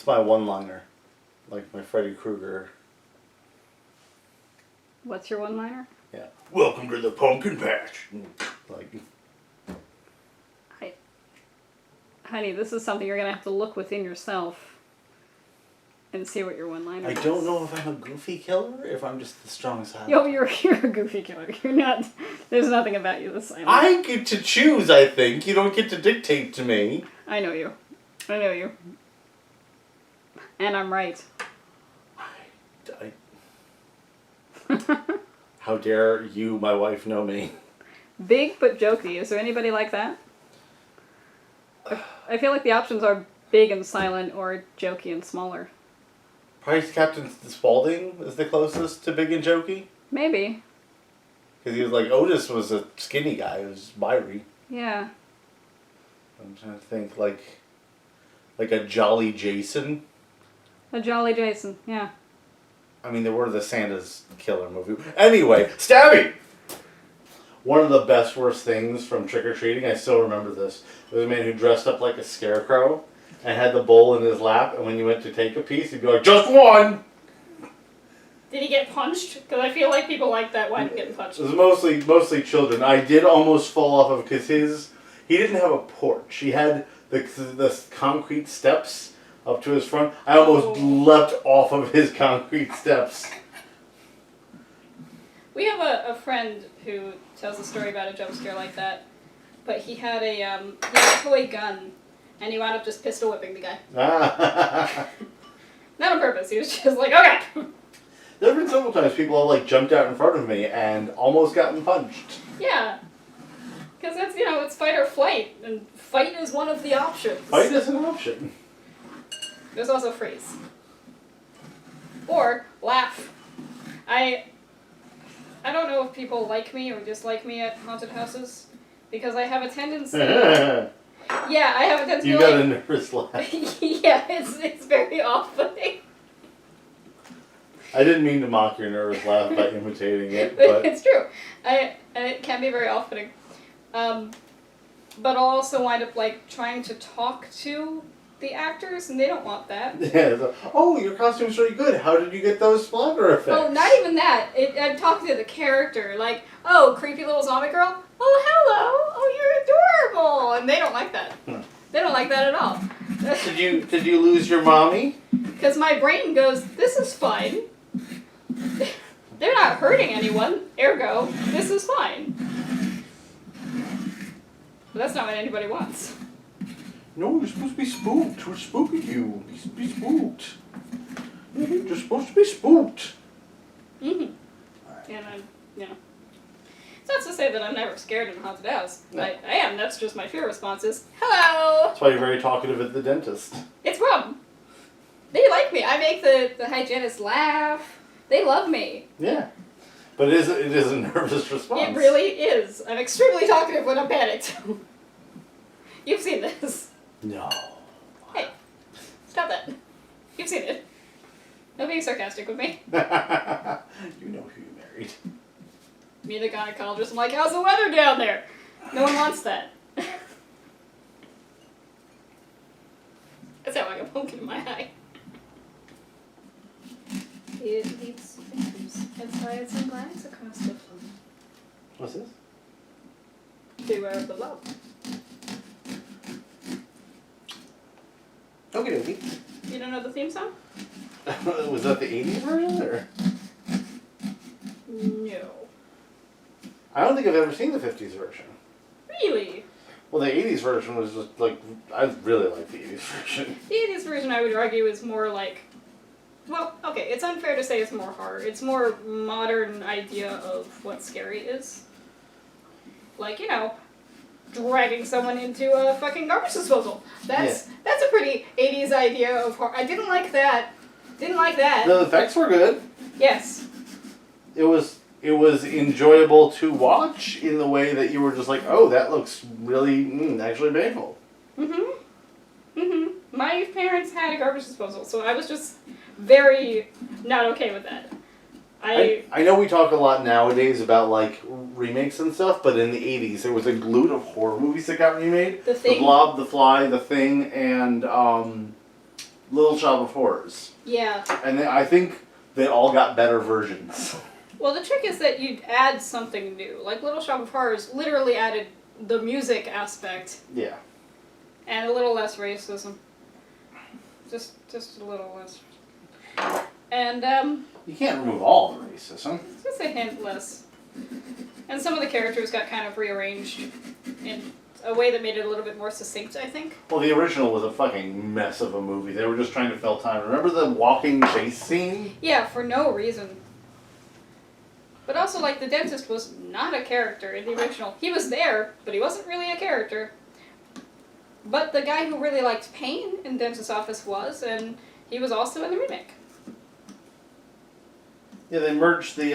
It's my one-liner. Like my Freddy Krueger. What's your one-liner? Yeah. Welcome to the pumpkin patch. Like. Honey, this is something you're going to have to look within yourself and see what your one-liner is. I don't know if I'm a goofy killer or if I'm just the strong silent. Yo, you're a goofy killer. You're not... There's nothing about you that's silent. I get to choose, I think. You don't get to dictate to me. I know you. I know you. And I'm right. How dare you, my wife, know me? Big but jokey. Is there anybody like that? I feel like the options are big and silent or jokey and smaller. Probably Captain Spaulding is the closest to big and jokey. Maybe. Because he was like, Otis was a skinny guy. It was wiry. Yeah. I'm trying to think, like a Jolly Jason. A Jolly Jason, yeah. I mean, they were the Santa's Killer movie. Anyway, Stabby! One of the best, worst things from trick-or-treating, I still remember this. There was a man who dressed up like a scarecrow and had the bowl in his lap, and when you went to take a piece, he'd be like, just one! Did he get punched? Because I feel like people like that wind up getting punched. It was mostly children. I did almost fall off of, because he didn't have a porch. He had the concrete steps up to his front. I almost leapt off of his concrete steps. We have a friend who tells a story about a jump scare like that, but he had a toy gun, and he wound up just pistol whipping the guy. Not on purpose. He was just like, okay. There have been several times people have like jumped out in front of me and almost gotten punched. Yeah, because that's it's fight or flight, and fight is one of the options. Fight is an option. There's also freeze. Or laugh. I don't know if people like me or dislike me at haunted houses, because I have a tendency... Yeah, I have a tendency You got a nervous laugh. Yeah, it's very off-putting. I didn't mean to mock your nervous laugh by imitating it, but... It's true. It can be very off-putting. But I'll also wind up, trying to talk to the actors, and they don't want that. Yeah, so, oh, your costume's really good. How did you get those splatter effects? Oh, not even that. I'm talking to the character, like, oh, creepy little zombie girl. Oh, hello. Oh, you're adorable. And they don't like that. They don't like that at all. Did you lose your mommy? Because my brain goes, this is fine. They're not hurting anyone, ergo, this is fine. But that's not what anybody wants. No, you're supposed to be spooked. We're spooking you. Be spooked. You're supposed to be spooked. Mm-hmm. And it's not to say that I'm never scared in a haunted house. No. I am. That's just my fear response is, hello! That's why you're very talkative at the dentist. It's Rob. They like me. I make the hygienists laugh. They love me. Yeah. But it is a nervous response. It really is. I'm extremely talkative when I'm panicked. You've seen this. No. Hey, stop that. You've seen it. Don't be sarcastic with me. You know who you married. Me and the gynecologist, I'm like, how's the weather down there? No one wants that. That's how I got a pumpkin in my eye. It leads fingers and slides and glides across the floor. What's this? Beware of the love. Okie dokie. You don't know the theme song? Was that the 80s version, or? No. I don't think I've ever seen the 50s version. Really? Well, the 80s version was just, I really like the 80s version. The 80s version, I would argue, is more like... Well, okay, it's unfair to say it's more horror. It's more modern idea of what scary is. Like, dragging someone into a fucking garbage disposal. That's a pretty 80s idea of horror. I didn't like that. Didn't like that. The effects were good. Yes. It was enjoyable to watch in the way that you were just like, oh, that looks really actually painful. Mm-hmm. Mm-hmm. My parents had a garbage disposal, so I was just very not okay with that. I know we talk a lot nowadays about remakes and stuff, but in the 80s there was a glut of horror movies that got remade. The Thing. The Blob, The Fly, The Thing, and Little Shop of Horrors. Yeah. And I think they all got better versions. Well, the trick is that you'd add something new. Like Little Shop of Horrors literally added the music aspect. Yeah. And a little less racism. Just a little less. And, You can't remove all the racism. just a hint less. And some of the characters got kind of rearranged in a way that made it a little bit more succinct, I think. Well, the original was a fucking mess of a movie. They were just trying to fill time. Remember the walking chase scene? Yeah, for no reason. But also, like, the dentist was not a character in the original. He was there, but he wasn't really a character. But the guy who really liked pain in Dentist's Office was, and he was also in the remake. Yeah, they merged the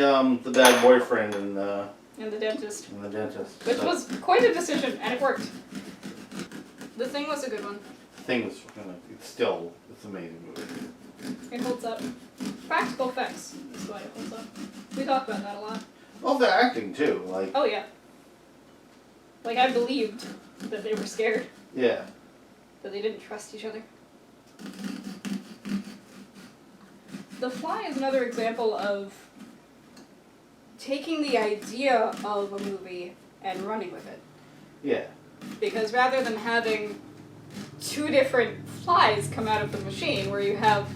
bad boyfriend and And the dentist. the dentist. Which was quite a decision, and it worked. The Thing was a good one. Thing was it's an amazing movie. It holds up. Practical effects is why it holds up. We talk about that a lot. Well, the acting too, like Oh yeah. Like I believed that they were scared. yeah. That they didn't trust each other. The Fly is another example of taking the idea of a movie and running with it. Yeah. Because rather than having two different flies come out of the machine, where you have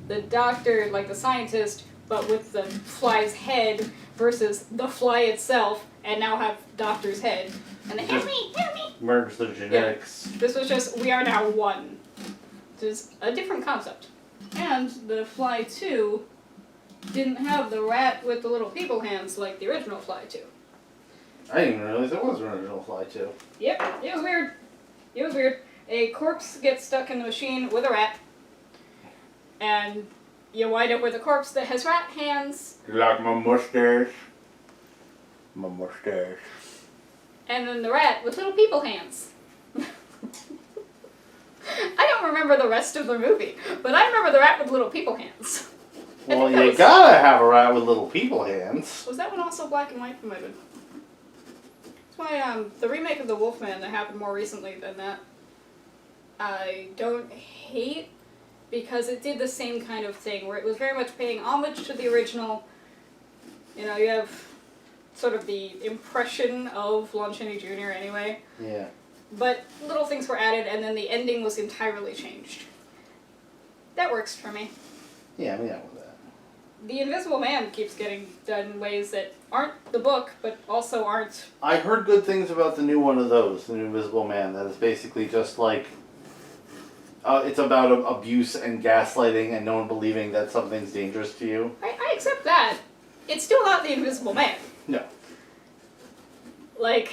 the doctor, like the scientist, but with the fly's head versus the fly itself, and now have doctor's head. And they, help me! Merge the genetics. This was just, we are now one. Which is a different concept. And the Fly 2 didn't have the rat with the little people hands like the original Fly 2. I didn't even realize there was an original Fly too. Yep, it was weird. It was weird. A corpse gets stuck in the machine with a rat, and you wind up with a corpse that has rat hands. You like my mustache? My mustache. And then the rat with little people hands. I don't remember the rest of the movie, but I remember the rat with little people hands. Well, you gotta have a rat with little people hands. Was that one also black and white? Might have been. That's why the remake of The Wolfman that happened more recently than that, I don't hate, because it did the same kind of thing, where it was very much paying homage to the original. You know, you have sort of the impression of Lon Chaney Jr. anyway. Yeah. But little things were added, and then the ending was entirely changed. That works for me. Yeah, I'm down with that. The Invisible Man keeps getting done in ways that aren't the book, but also aren't... I heard good things about the new one of those, the new Invisible Man, that is basically just like... it's about abuse and gaslighting and no one believing that something's dangerous to you. I accept that. It's still not the Invisible Man. No. Like...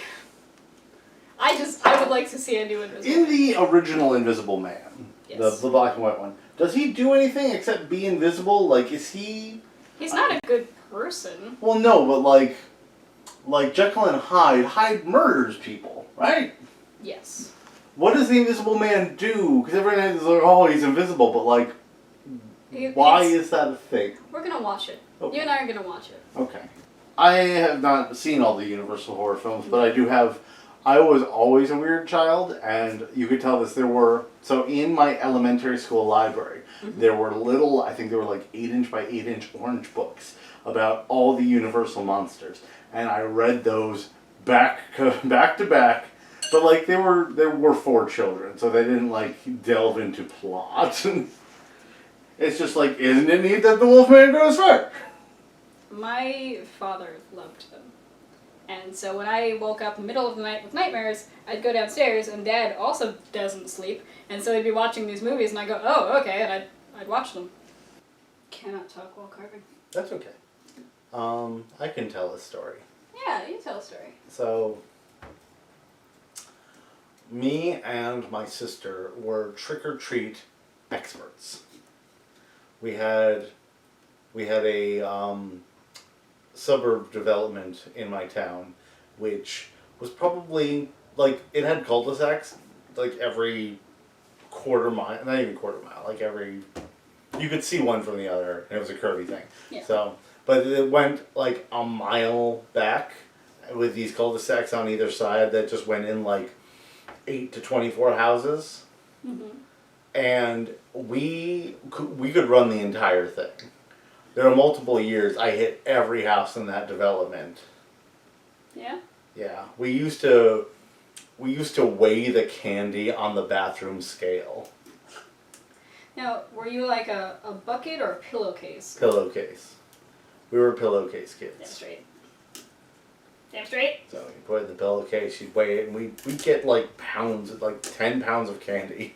I would like to see a new Invisible In Man. the original Invisible Man, Yes. the black and white one, does he do anything except be invisible? Like, is he... He's not a good person. Well, no, but like Jekyll and Hyde murders people, right? Yes. What does the Invisible Man do? Because everyone is like, oh, he's invisible, but like, why is that a thing? We're gonna watch it. Okay. You and I are gonna watch it. Okay. I have not seen all the Universal horror films, but I do have... I was always a weird child, and you could tell this. There were... So in my elementary school library, there were little, I think they were like 8-inch by 8-inch orange books about all the Universal monsters. And I read those back to back. But like, there were for children, so they didn't like delve into plot. It's just like, isn't it neat that the Wolfman goes first? My father loved them. And so when I woke up in the middle of the night with nightmares, I'd go downstairs, and Dad also doesn't sleep, and so he'd be watching these movies, and I'd go, oh, okay, and I'd watch them. Cannot talk while carving. That's okay. I can tell a story. Yeah, you tell a story. So, me and my sister were trick-or-treat experts. We had a suburb development in my town, which was probably, like, it had cul-de-sacs, like, every quarter mile, not even quarter mile, like, you could see one from the other, and it was a curvy thing. Yeah. So, but it went, like, a mile back, with these cul-de-sacs on either side that just went in, like, 8 to 24 houses. Mm-hmm. and we could run the entire thing. There were multiple years I hit every house in that development. Yeah? Yeah, we used to weigh the candy on the bathroom scale. Now, were you like a bucket or a pillowcase? Pillowcase. We were pillowcase kids. Damn straight. Damn straight. So you put it in the pillowcase, you'd weigh it, and we'd get like pounds, like 10 pounds of candy.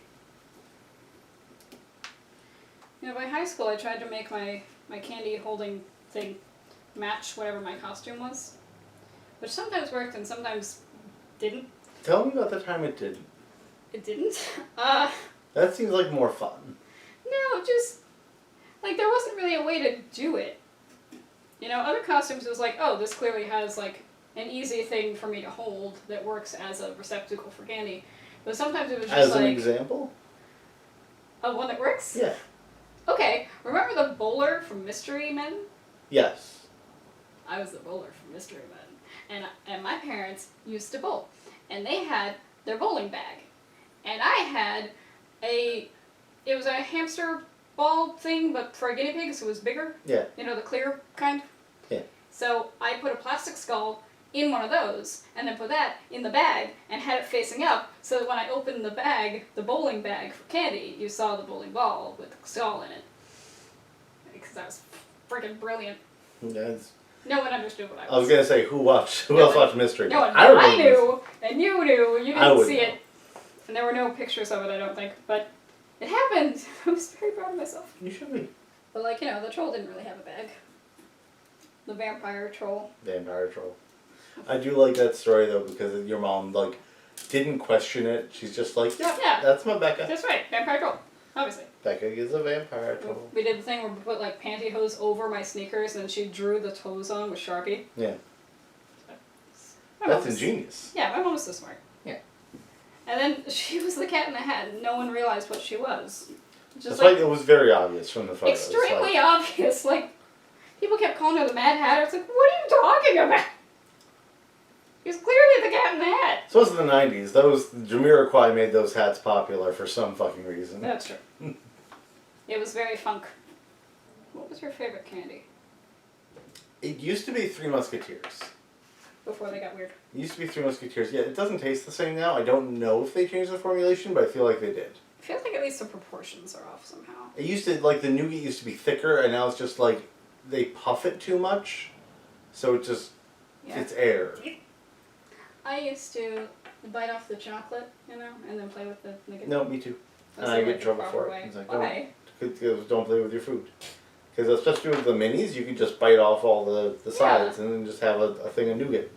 You know, by high school, I tried to make my candy holding thing match whatever my costume was, which sometimes worked and sometimes didn't. Tell me about the time it didn't. It didn't. That seems like more fun. No, just like there wasn't really a way to do it. You know, other costumes it was like, oh, this clearly has like an easy thing for me to hold that works as a receptacle for candy. But sometimes it was just As like an example? of one that works. Yeah. Okay, remember the bowler from Mystery Men? Yes. I was the bowler from Mystery Men, and my parents used to bowl, and they had their bowling bag, and I had it was a hamster ball thing, but for a guinea pig, so it was bigger. Yeah. You know, the clear kind. Yeah. So I put a plastic skull in one of those, and then put that in the bag, and had it facing up, so that when I opened the bag, the bowling bag for candy, you saw the bowling ball with the skull in it. Because that was freaking brilliant. Yes. No one understood what I was. I was gonna say, who else No watched Mystery? No one. I remember I knew, and you knew. You I didn't would see know. it, and there were no pictures of it. I don't think, but it happened. I was very proud of myself. You should be. But like you know, the troll didn't really have a bag. The vampire troll. Vampire troll. I do like that story though because your mom like didn't question it. She's just like, yeah. That's my Becca. That's right, vampire troll. Obviously. Becca is a vampire troll. We did the thing where we put like pantyhose over my sneakers, and she drew the toes on with Sharpie. Yeah. My That's mom was- ingenious. Yeah, my mom was so smart. Yeah. And then she was the Cat in the Hat, and no one realized what she was. That's why it was very obvious from the photos. Extremely like, obvious. Like, people kept calling her the Mad Hatter. It's like, what are you talking about? He's clearly the Cat in the Hat. So it was the 90s. Jamiroquai made those hats popular for some fucking reason. That's true. It was very funk. What was your favorite candy? It used to be Three Musketeers. Before they got weird. It used to be Three Musketeers. Yeah, it doesn't taste the same now. I don't know if they changed the formulation, but I feel like they did. I feel like at least the proportions are off somehow. It used to, like, the nougat used to be thicker, and now it's just, like, they puff it too much. So it just, it's air. I used to bite off the chocolate, you know, and then play with the nugget. No, me too. And That's I the, get in like, trouble proper for way. it. It's like, Why? don't play with your food. Because especially with the minis, you can just bite off all the sides and then just have a thing of nougat.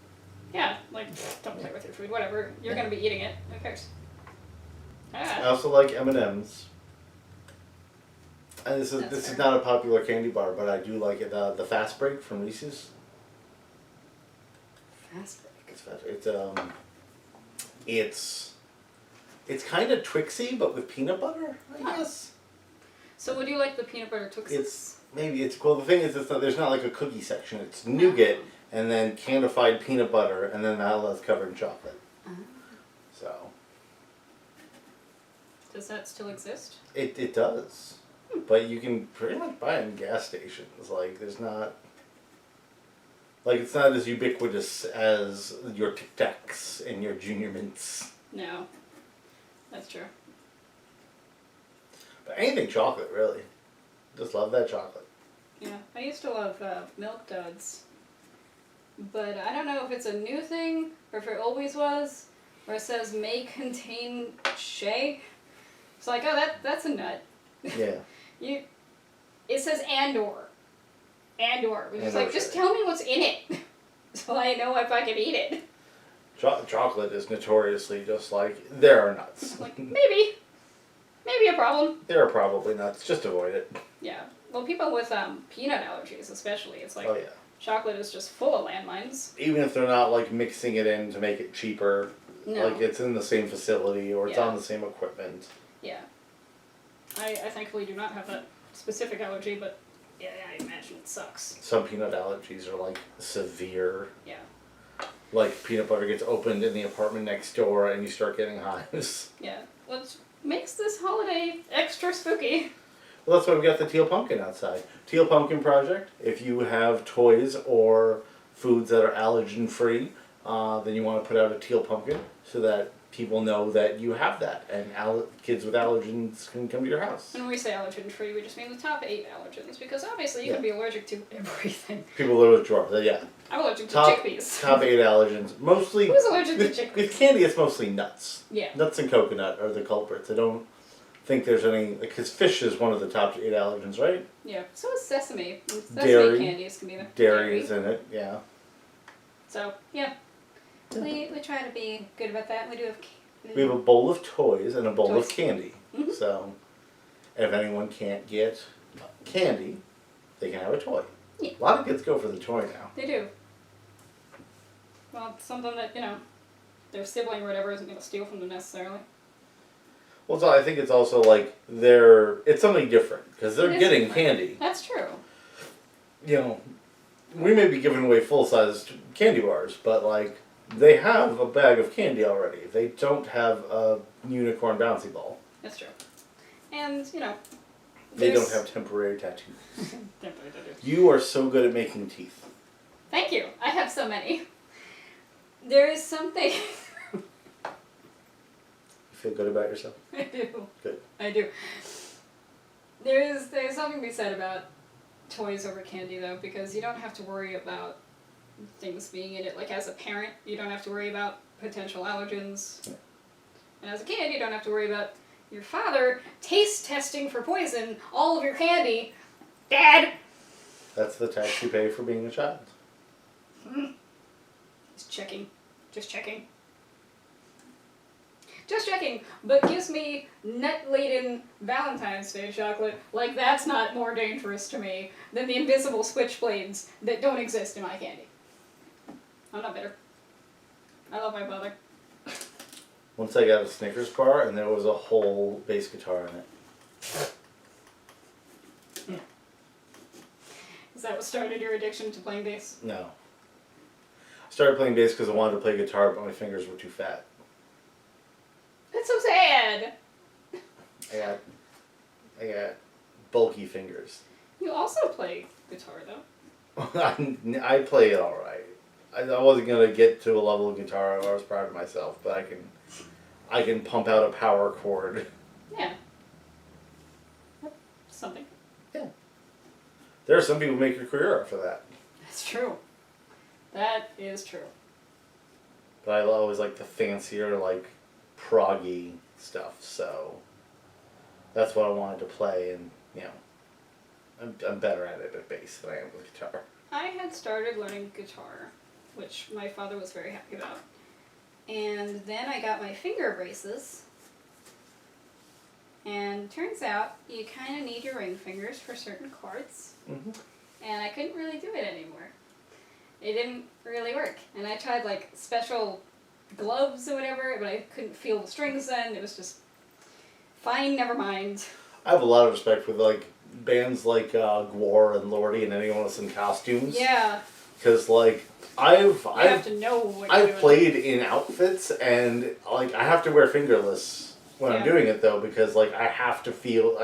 Yeah, like, don't play with your food, whatever. You're going to be eating it. Who cares? I Ah. also like M&M's. And this is not a popular candy bar, but I do like it. The Fast Break from Reese's. Fast break. It's fast. It's kind of Twixy, but with peanut butter, I guess. So would you like the peanut butter Twixes? Well, the thing is, there's not like a cookie section. It's nougat and then candified peanut butter, and then that's covered in chocolate. So. Does that still exist? It does. But you can pretty much buy it in gas stations. Like, there's not... Like, it's not as ubiquitous as your Tic Tacs and your Junior Mints. No. That's true. But anything chocolate, really. Just love that chocolate. Yeah. I used to love Milk Duds. But I don't know if it's a new thing, or if it always was, where it says may contain shea. It's like, oh, that's a nut. Yeah. It says and/or. And/or. Which is like, just shea. tell me what's in it. So I know if I can eat it. Chocolate is notoriously just like, there are nuts. Like, maybe a problem. There are probably nuts. Just avoid it. Yeah. Well, people with peanut allergies especially, it's like, Oh, yeah. chocolate is just full of landmines. Even if they're not, like, mixing it in to make it cheaper. No. Like, it's in the same facility or it's Yeah. on the same equipment. Yeah. I thankfully do not have that specific allergy, but yeah, I imagine it sucks. Some peanut allergies are, like, severe. Yeah. Like, peanut butter gets opened in the apartment next door and you start getting hives. Yeah. Well, makes this holiday extra spooky. Well, that's why we got the Teal Pumpkin outside. Teal Pumpkin Project. If you have toys or foods that are allergen free, then you want to put out a teal pumpkin so that people know that you have that, and kids with allergens can come to your house. And when we say allergen free, we just mean the top 8 allergens, because obviously you Yeah. can be allergic to everything. People live with drawers. Yeah. I'm allergic to Top chickpeas. 8 allergens. Mostly. Who's allergic to with chickpeas? candy, it's mostly nuts. Yeah. Nuts and coconut are the culprits. I don't think there's any, because fish is one of the top 8 allergens, right? Yeah. So is sesame. And sesame Dairy. candies can be the Dairy is in it. Yeah. So yeah. We try to be good about that. We do have. We have a bowl of toys and a bowl of Toys. candy. Mhm. So, if anyone can't get candy, they can have a toy. Yeah. A lot of kids go for the toy now. They do. Well, it's something that, their sibling or whatever isn't going to steal from them necessarily. Well, so I think it's also like it's something different because they're It is getting different. candy. That's true. You know, we may be giving away full-sized candy bars, but like they have a bag of candy already. They don't have a unicorn bouncy ball. That's true. And, They don't there's- have temporary tattoos. Temporary tattoo. You are so good at making teeth. Thank you. I have so many. There is something. You feel good about yourself? I do. Good. I do. There's something to be said about toys over candy, though, because you don't have to worry about things being in it. Like, as a parent, you don't have to worry about potential allergens. Yeah. And as a kid, you don't have to worry about your father taste testing for poison all of your candy. Dad! That's the tax you pay for being a child. He's checking. Just checking. Just checking, but gives me nut-laden Valentine's Day chocolate like that's not more dangerous to me than the invisible switchblades that don't exist in my candy. I'm not bitter. I love my brother. Once I got a Snickers bar and there was a whole bass guitar in it. Is that what started your addiction to playing bass? No. I started playing bass because I wanted to play guitar, but my fingers were too fat. That's so sad! I got bulky fingers. You also play guitar, though. I play it alright. I wasn't gonna get to a level of guitar where I was proud of myself, but I can pump out a power chord. Yeah. Something. Yeah. There are some people who make a career off of that. That's true. That is true. But I always like the fancier, like, proggy stuff, so that's what I wanted to play, and, I'm better at it at bass than I am with guitar. I had started learning guitar, which my father was very happy about. And then I got my finger braces. And turns out you kind of need your ring fingers for certain chords. Mm-hmm. And I couldn't really do it anymore. It didn't really work. And I tried like special gloves or whatever, but I couldn't feel the strings then. It was just fine, never mind. I have a lot of respect for, like, bands like Gwar and Lordy and anyone else in costumes. Yeah, Because, like, you have to know what you're I've doing. played in outfits, and, like, I have to wear fingerless when I'm Yeah. doing it, though, because, like, I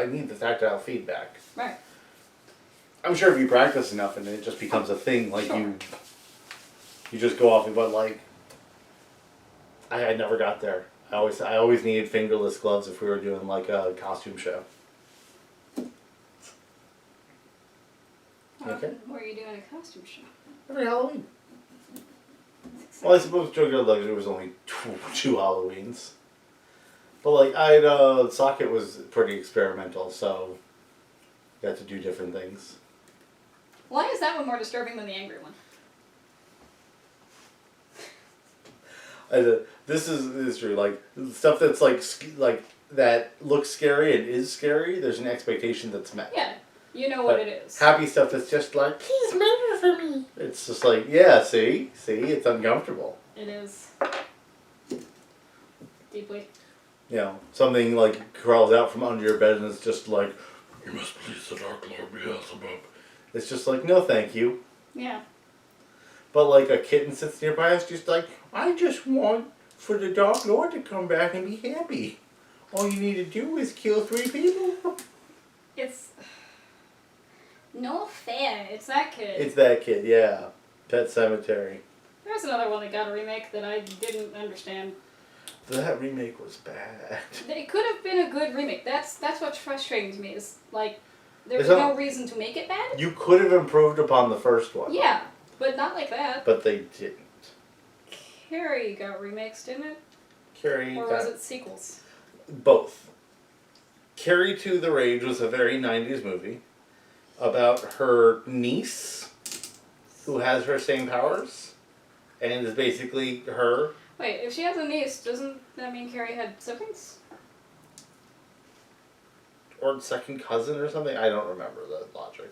need the tactile feedback. Right. I'm sure if you practice enough and it just becomes a thing, like, Sure. you just go off, but, like, I never got there. I always needed fingerless gloves if we were doing, like, a costume show. How Okay. often were you doing a costume show? Every Halloween. Well, I suppose Joker Luxury was only two Halloweens. But, like, Socket was pretty experimental, so got to do different things. Why is that one more disturbing than the angry one? This is true. Like, stuff that's, like, that looks scary and is scary, there's an expectation that's met. Yeah, you know what But it is. happy stuff that's just like, he's murder for me. It's just like, yeah, see, it's uncomfortable. It is. Deeply. Something like crawls out from under your bed and it's just like, you must please the Dark Lord Beelzebub. It's just like, no thank you. Yeah. But like a kitten sits nearby, it's just like, I just want for the Dark Lord to come back and be happy. All you need to do is kill 3 people. It's no fair. It's that kid. It's that kid, yeah. Pet Cemetery. There's another one that got a remake that I didn't understand. That remake was bad. It could have been a good remake. That's what's frustrating to me. Is like there's There's no reason to make it bad. You could have improved upon the first one. Yeah, but not like that. But they didn't. Carrie got remakes, didn't it? Carrie. Or was it sequels? Both. Carrie to the Rage was a very 90s movie about her niece who has her same powers and is basically her. Wait, if she has a niece, doesn't that mean Carrie had siblings? Or second cousin or something? I don't remember the logic.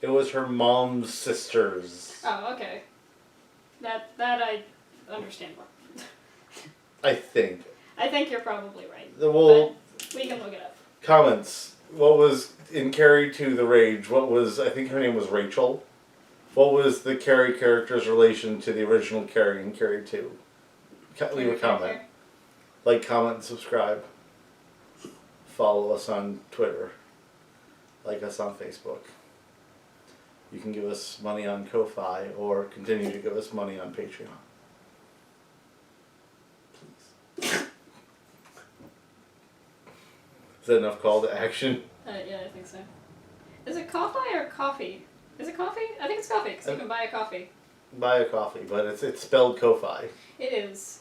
It was her mom's sisters. Oh, okay. That I understand more. I think. I think you're probably right. Well, but we can look it up. comments. What was in Carrie to the Rage? What was, I think her name was Rachel. What was the Carrie character's relation to the original Carrie in Carrie 2? Leave a comment. Like, comment, and subscribe. Follow us on Twitter. Like us on Facebook. You can give us money on Ko-Fi or continue to give us money on Patreon. Please. Is that enough call to action? Yeah, I think so. Is it coffee or coffee? Is it coffee? I think it's coffee because you can buy a coffee. Buy a coffee, but it's spelled Ko-Fi. It is.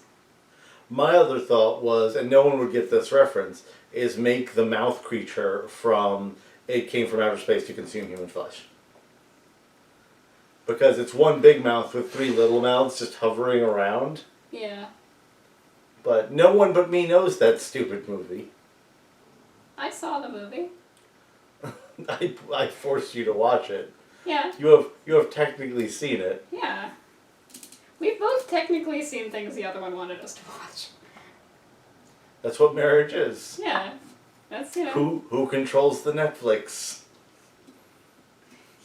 My other thought was, and no one would get this reference, is make the mouth creature from It Came From Outer Space to Consume Human Flesh. Because it's one big mouth with 3 little mouths just hovering around. Yeah. But no one but me knows that stupid movie. I saw the movie. I forced you to watch it. Yeah. You have technically seen it. Yeah. We've both technically seen things the other one wanted us to watch. That's what marriage is. Yeah. That's, you know. Who controls the Netflix?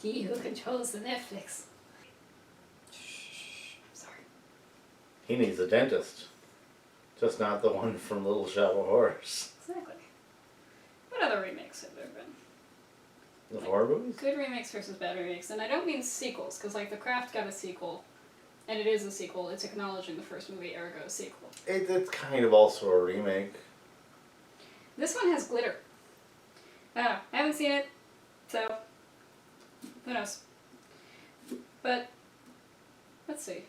He who controls the Netflix. Shh. I'm sorry. He needs a dentist. Just not the one from Little Shop of Horrors. Exactly. What other remakes have there been? The horror movies? Good remakes versus bad remakes. And I don't mean sequels, because like The Craft got a sequel. And it is a sequel. It's acknowledging the first movie, ergo a sequel. It's kind of also a remake. This one has glitter. I don't know. I haven't seen it, so who knows. But let's see.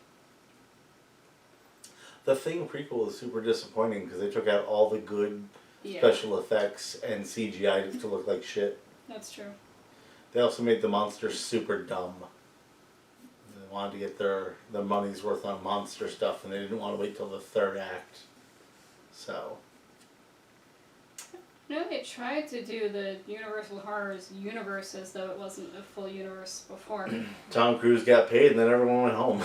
The Thing prequel is super disappointing because they took out all the good Yeah, special effects and CGI to look like shit. that's true. They also made the monsters super dumb. They wanted to get their money's worth on monster stuff and they didn't want to wait till the 3rd act. So. No, they tried to do the Universal Horrors universe as though it wasn't a full universe before. Tom Cruise got paid and then everyone went home.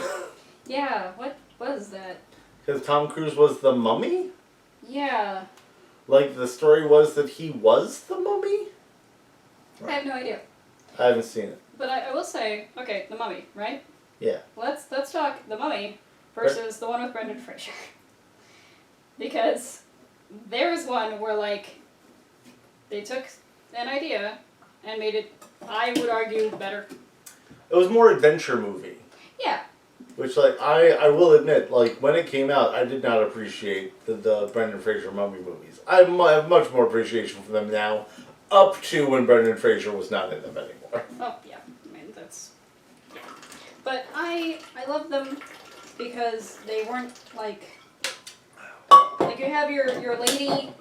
Yeah, what was that? Because Tom Cruise was the mummy? Yeah, Like the story was that he was the mummy? I have no idea. I haven't seen it. But I will say, okay, The Mummy, right? Yeah. Let's talk The Mummy versus the one with Brendan Fraser. Because there's one where, like, they took an idea and made it, I would argue, better. It was more adventure movie. Yeah. Which, like, I will admit, like, when it came out, I did not appreciate the Brendan Fraser mummy movies. I have much more appreciation for them now, up to when Brendan Fraser was not in them anymore. Oh, yeah. I mean, that's... Yeah. But I love them because they weren't, like... Like, you have your lady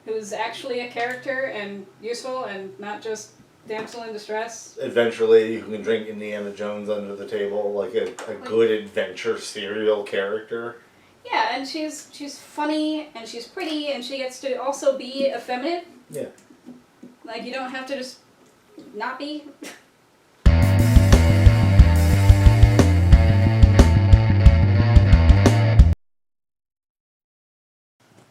who's actually a character and useful and not just damsel in distress. Adventure lady who can drink Indiana Jones under the table, like a good adventure serial character. Yeah, and she's funny and she's pretty and she gets to also be effeminate. Yeah. Like, you don't have to just not be.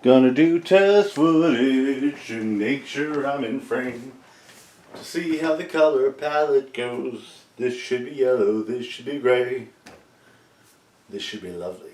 Gonna do test footage and make sure I'm in frame to see how the color palette goes. This should be yellow, this should be gray, this should be lovely.